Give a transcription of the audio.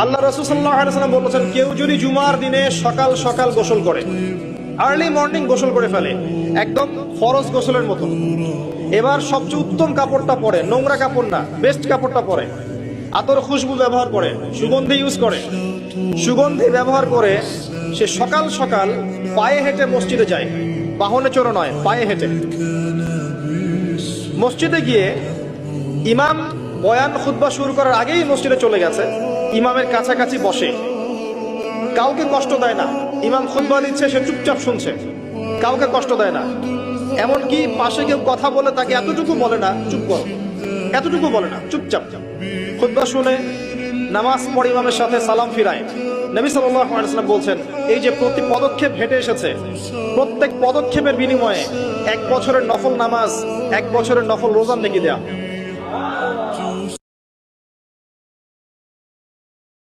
আল্লাহ রাসূল সাল্লাল্লাহু আলাইহি ওয়াসাল্লাম বলেছেন, কেউ যদি জুমার দিনে সকাল সকাল গোসল করে, আর্লি মর্নিং গোসল করে ফেলে, একদম ফরজ গোসলের মতো, এবার সবচেয়ে উত্তম কাপড়টা পরে, নোংরা কাপড় না, বেস্ট কাপড়টা পরে, আতর খুশবু ব্যবহার করে, সুগন্ধি ইউজ করে, সুগন্ধি ব্যবহার করে সে সকাল সকাল পায়ে হেঁটে মসজিদে যায়, বাহনে চড়ে নয়, পায়ে হেঁটে মসজিদে গিয়ে ইমাম বয়ান খুতবা শুরু করার আগেই মসজিদে চলে গেছে, ইমামের কাছাকাছি বসে, কাউকে কষ্ট দেয় না, ইমাম খুতবা দিচ্ছে, সে চুপচাপ শুনছে, কাউকে কষ্ট দেয় না, এমনকি পাশে কেউ কথা বলে তাকে এতটুকু বলে না চুপ করো, এতটুকু বলে না, চুপচাপ খুতবা শুনে নামাজ পড়ে ইমামের সাথে সালাম ফিরায়। নবী সাল্লাল্লাহু আলাইহি ওয়াসাল্লাম বলছেন, এই যে প্রতি পদক্ষেপ হেঁটে এসেছে, প্রত্যেক পদক্ষেপের বিনিময়ে 1 বছরের নফল নামাজ, 1 বছরের নফল রোজা নেকি দেয়া।